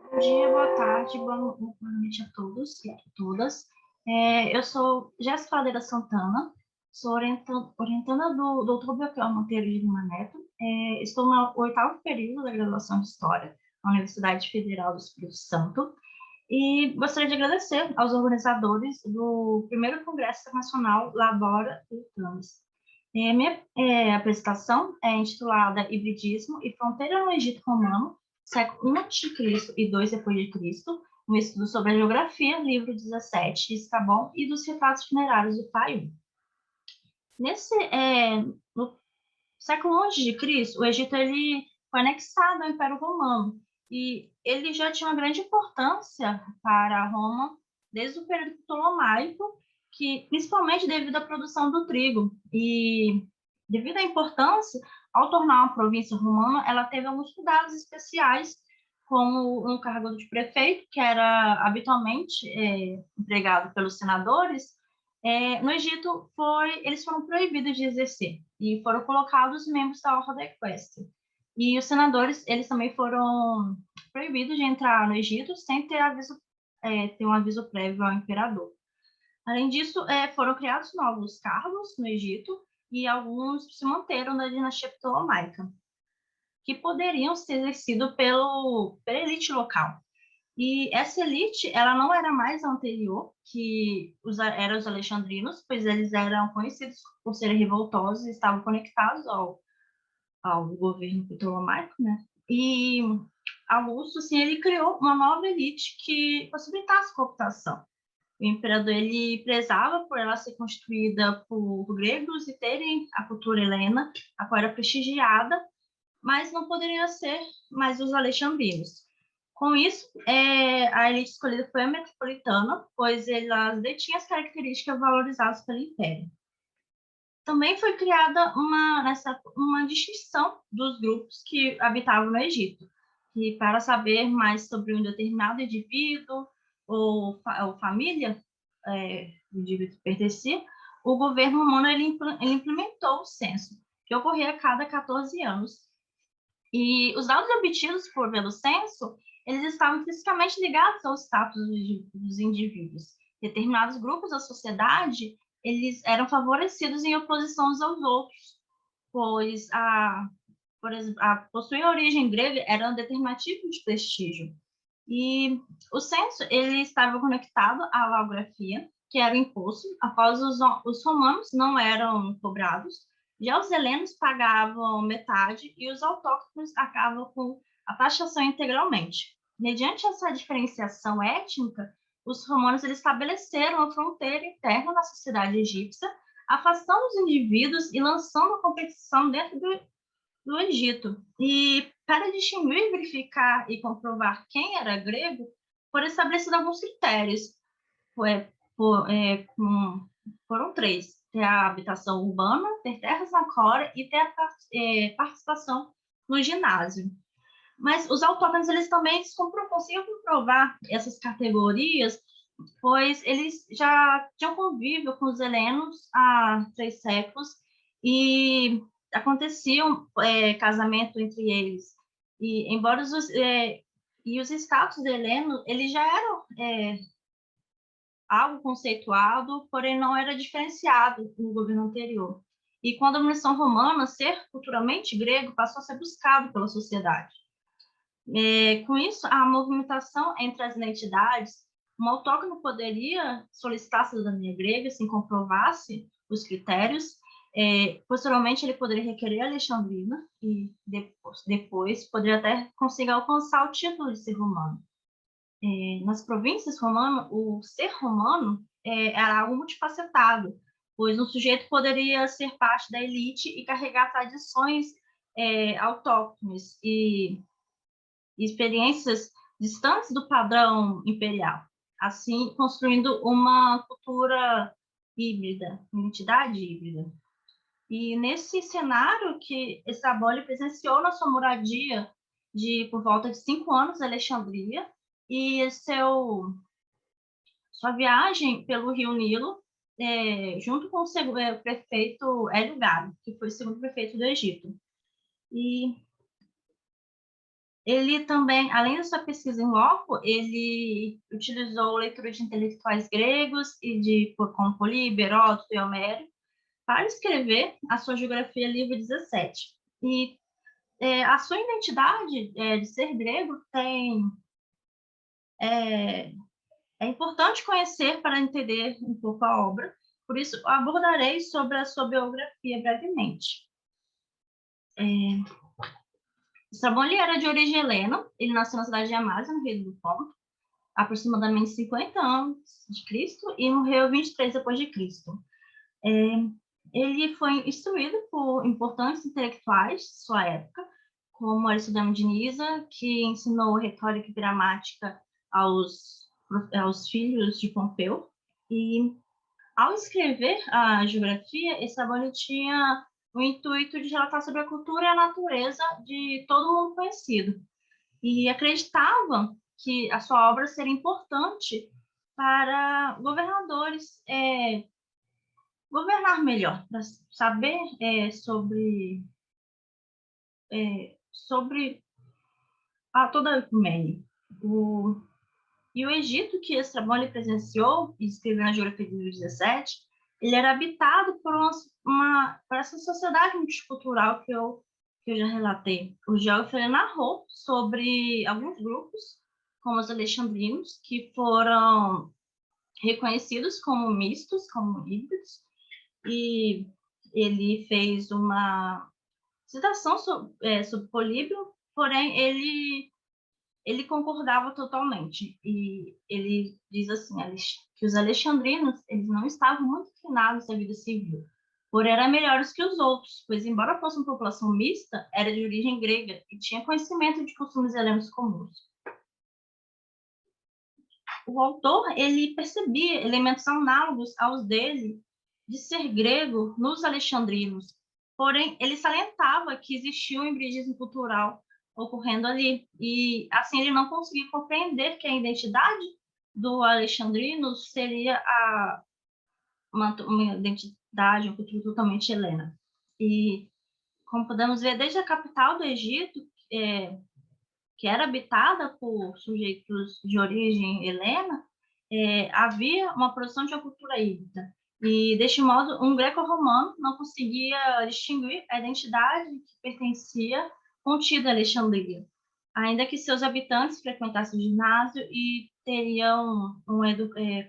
Bom dia, boa tarde, boa noite a todos e a todas. Eu sou Jéssica Ladeira Santana, sou orientanda do Dr. Beltrão Monteiro de Lima Neto. Estou no oitavo período da graduação de História na Universidade Federal do Espírito Santo e gostaria de agradecer aos organizadores do primeiro Congresso Internacional Labora e Trames. Minha apresentação é intitulada Hibridismo e Fronteira no Egito Romano, século I a.C. e II depois de Cristo, um estudo sobre a geografia, livro 17 de Estrabão e dos retratos funerários do Pai. No século I de Cristo, o Egito ele foi anexado ao Império Romano e ele já tinha uma grande importância para Roma desde o período ptolomaico, que principalmente devido à produção do trigo e devido à importância, ao tornar uma província romana, ela teve alguns cuidados especiais, como um cargo de prefeito, que era habitualmente empregado pelos senadores. No Egito, eles foram proibidos de exercer e foram colocados membros da Ordem Equestre. E os senadores, eles também foram proibidos de entrar no Egito sem ter um aviso prévio ao imperador. Além disso, foram criados novos cargos no Egito e alguns se manteram na dinastia ptolomaica, que poderiam ser exercidos pela elite local. E essa elite, ela não era mais a anterior, que eram os alexandrinos, pois eles eram conhecidos por serem revoltosos e estavam conectados ao governo ptolomaico, né? E Augusto, sim, ele criou uma nova elite que possibilitasse a cooptação. O imperador ele prezava por ela ser constituída por gregos e terem a cultura helena, a qual era prestigiada, mas não poderia ser mais os alexandrinos. Com isso, a elite escolhida foi a metropolitana, pois elas detinham as características valorizadas pelo império. Também foi criada uma distinção dos grupos que habitavam no Egito, e para saber mais sobre um determinado indivíduo ou família, o indivíduo que pertencia, o governo romano ele implementou o censo, que ocorria a cada 14 anos. E os dados obtidos pelo censo, eles estavam fisicamente ligados ao status dos indivíduos. Determinados grupos da sociedade, eles eram favorecidos em oposição uns aos outros, pois por exemplo, possuir origem grega era um determinativo de prestígio. E o censo ele estava conectado à logografia, que era o imposto, após os romanos não eram cobrados, já os helenos pagavam metade e os autóctonos acabam com a taxação integralmente. Mediante essa diferenciação étnica, os romanos eles estabeleceram a fronteira interna da sociedade egípcia, afastando os indivíduos e lançando a competição dentro do Egito. E para distinguir, verificar e comprovar quem era grego, foram estabelecidos alguns critérios. Foram três: ter a habitação urbana, ter terras na cora e ter a participação no ginásio. Mas os autóctones eles também conseguiam comprovar essas categorias, pois eles já tinham convívio com os helenos há 3 séculos e aconteciam casamento entre eles. E embora os status de heleno eles já eram algo conceituado, porém não era diferenciado no governo anterior. E com a dominação romana, ser culturalmente grego passou a ser buscado pela sociedade. Com isso, a movimentação entre as identidades, um autóctono poderia solicitar a cidadania grega se comprovasse os critérios. Posteriormente, ele poderia requerer a alexandrina e depois poderia até conseguir alcançar o título de ser romano. Nas províncias romanas, o ser romano era algo multifacetado, pois um sujeito poderia ser parte da elite e carregar tradições autóctones e experiências distantes do padrão imperial, assim construindo uma cultura híbrida, uma identidade híbrida. E nesse cenário que Estrabão presenciou na sua moradia por volta de 5 anos em Alexandria, e sua viagem pelo Rio Nilo, junto com o prefeito Hélio Gaio, que foi o segundo prefeito do Egito. E Ele também, além da sua pesquisa em loco, ele utilizou leitura de intelectuais gregos e como Políbio, Heródoto e Homero para escrever a sua Geografia Livre 17. E a sua identidade de ser grego é, é importante conhecer para entender um pouco a obra, por isso abordarei sobre a sua biografia brevemente. Strabon era de origem helena, ele nasceu na cidade de Amásia, no Rio do Ponto, aproximadamente 50 anos de Cristo, e morreu 23 depois de Cristo. Ele foi instruído por importantes intelectuais de sua época, como Aristodemo de Nisa, que ensinou retórica e gramática aos filhos de Pompeu. E, ao escrever a geografia, Estrabão tinha o intuito de relatar sobre a cultura e a natureza de todo mundo conhecido. E acreditava que a sua obra seria importante para governadores governar melhor, para saber sobre toda a ecumene. E o Egito, que Estrabão presenciou e escreveu na Geografia de 17, ele era habitado por essa sociedade multicultural que eu já relatei. O geógrafo narrou sobre alguns grupos, como os alexandrinos, que foram reconhecidos como mistos, como híbridos, e ele fez uma citação sobre Políbio, porém ele concordava totalmente. E ele diz assim, que os alexandrinos eles não estavam muito inclinados à vida civil, porém eram melhores que os outros, pois embora fosse uma população mista, era de origem grega e tinha conhecimento de costumes helenos comuns. O autor ele percebia elementos análogos aos dele de ser grego nos alexandrinos, porém ele salientava que existia um hibridismo cultural ocorrendo ali, e assim ele não conseguia compreender que a identidade do alexandrino seria uma identidade, uma cultura totalmente helena. E, como podemos ver, desde a capital do Egito, que era habitada por sujeitos de origem helena, havia uma produção de uma cultura híbrida. E, deste modo, um greco-romano não conseguia distinguir a identidade que pertencia contida a Alexandria, ainda que seus habitantes frequentassem o ginásio e teriam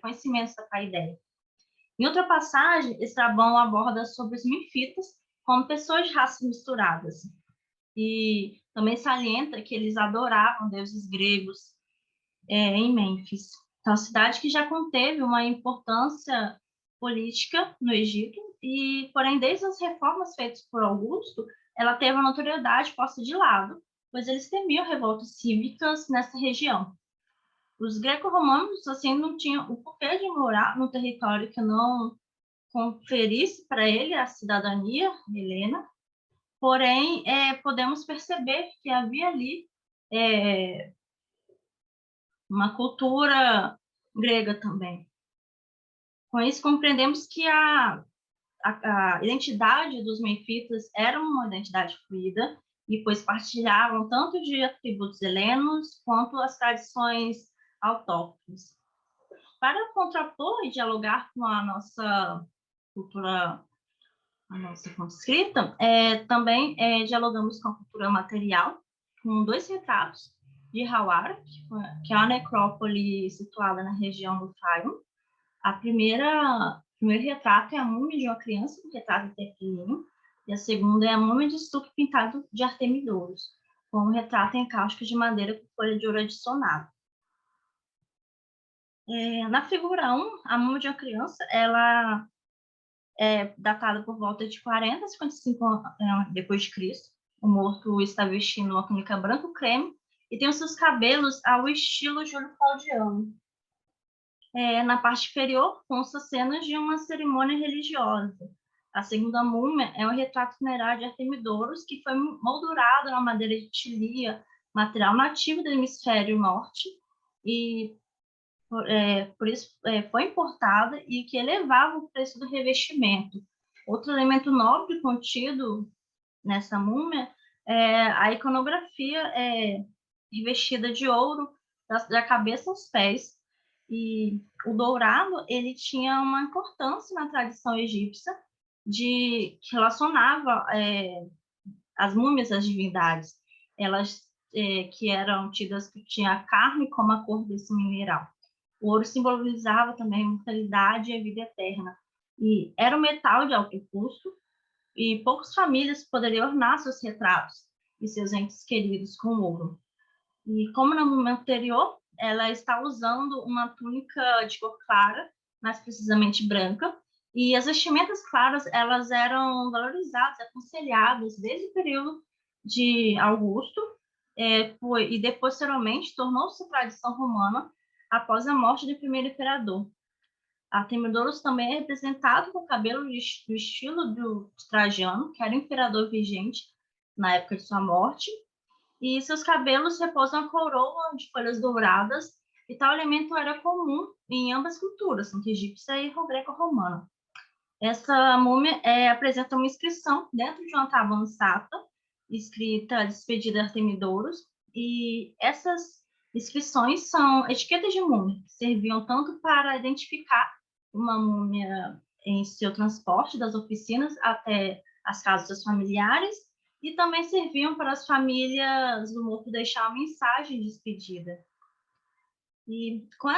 conhecimento da paideia. Em outra passagem, Estrabão aborda sobre os menfitas como pessoas de raças misturadas, e também salienta que eles adoravam deuses gregos em Mênfis. Então, a cidade que já conteve uma importância política no Egito, e, porém, desde as reformas feitas por Augusto, ela teve a notoriedade posta de lado, pois eles temiam revoltas cívicas nessa região. Os greco-romanos, assim, não tinham o porquê de morar num território que não conferisse para ele a cidadania helena, porém, podemos perceber que havia ali uma cultura grega também. Com isso, compreendemos que a identidade dos menfitas era uma identidade fluida, e pois partilhavam tanto de atributos helenos quanto as tradições autóctones. Para contrapor e dialogar com a nossa cultura, a nossa fonte escrita, também dialogamos com a cultura material, com dois retratos de Hawara, que é uma necrópole situada na região do Fayum. O primeiro retrato é a múmia de uma criança, um retrato pequenino, e a segunda é a múmia de estuque pintado de Artemidorus, com um retrato em cáustica de madeira com folha de ouro adicionada. Na figura 1, a múmia de uma criança, ela é datada por volta de 40 a 55 anos depois de Cristo. O morto está vestindo uma túnica branco creme e tem os seus cabelos ao estilo Júlio Claudiano. Na parte inferior, consta cenas de uma cerimônia religiosa. A segunda múmia é um retrato funerário de Artemidorus, que foi moldurado na madeira de tilia, material nativo do hemisfério norte, e por isso foi importada, e que elevava o preço do revestimento. Outro elemento nobre contido nessa múmia é a iconografia revestida de ouro da cabeça aos pés. E o dourado, ele tinha uma importância na tradição egípcia que relacionava as múmias às divindades. Elas que eram tidas que tinha a carne como a cor desse mineral. O ouro simbolizava também a imortalidade e a vida eterna. E era um metal de alto custo, e poucas famílias poderiam ornar seus retratos e seus entes queridos com ouro. E como no momento anterior, ela está usando uma túnica de cor clara, mais precisamente branca, e as vestimentas claras, elas eram valorizadas, aconselhadas desde o período de Augusto, e depois, posteriormente, tornou-se tradição romana após a morte do primeiro imperador. Artemidorus também é representado com o cabelo do estilo de Trajano, que era o imperador vigente na época de sua morte, e seus cabelos repousam a coroa de folhas douradas, e tal elemento era comum em ambas culturas, tanto egípcia e greco-romana. Essa múmia apresenta uma inscrição dentro de uma tábua ansata, escrita Despedida Artemidorus, e essas inscrições são etiquetas de múmia, que serviam tanto para identificar uma múmia em seu transporte das oficinas até as casas dos familiares, e também serviam para as famílias do morto deixar uma mensagem de despedida. E com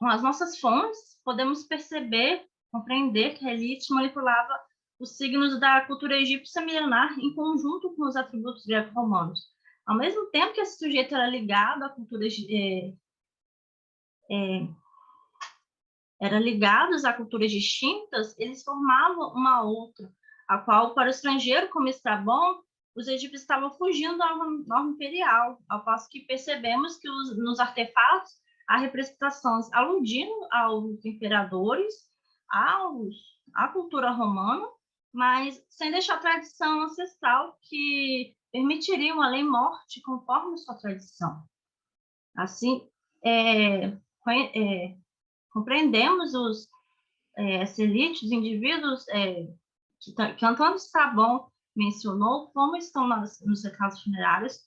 as nossas fontes, podemos compreender que a elite manipulava os signos da cultura egípcia milenar em conjunto com os atributos greco-romanos. Ao mesmo tempo que esse sujeito era ligado à ligados a culturas distintas, eles formavam uma outra, a qual, para o estrangeiro, como Estrabão, os egípcios estavam fugindo da norma imperial, ao passo que percebemos que nos artefatos há representações aludindo aos imperadores, à cultura romana, mas sem deixar a tradição ancestral que permitiria uma lei-morte conforme sua tradição. Assim, compreendemos essa elite, os indivíduos que Antônio Strabon mencionou, como estão nos retratos funerários,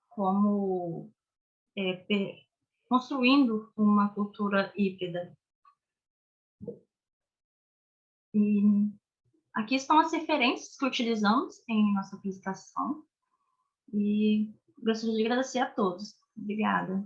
como construindo uma cultura híbrida. E aqui estão as referências que utilizamos em nossa apresentação, e gostaria de agradecer a todos. Obrigada.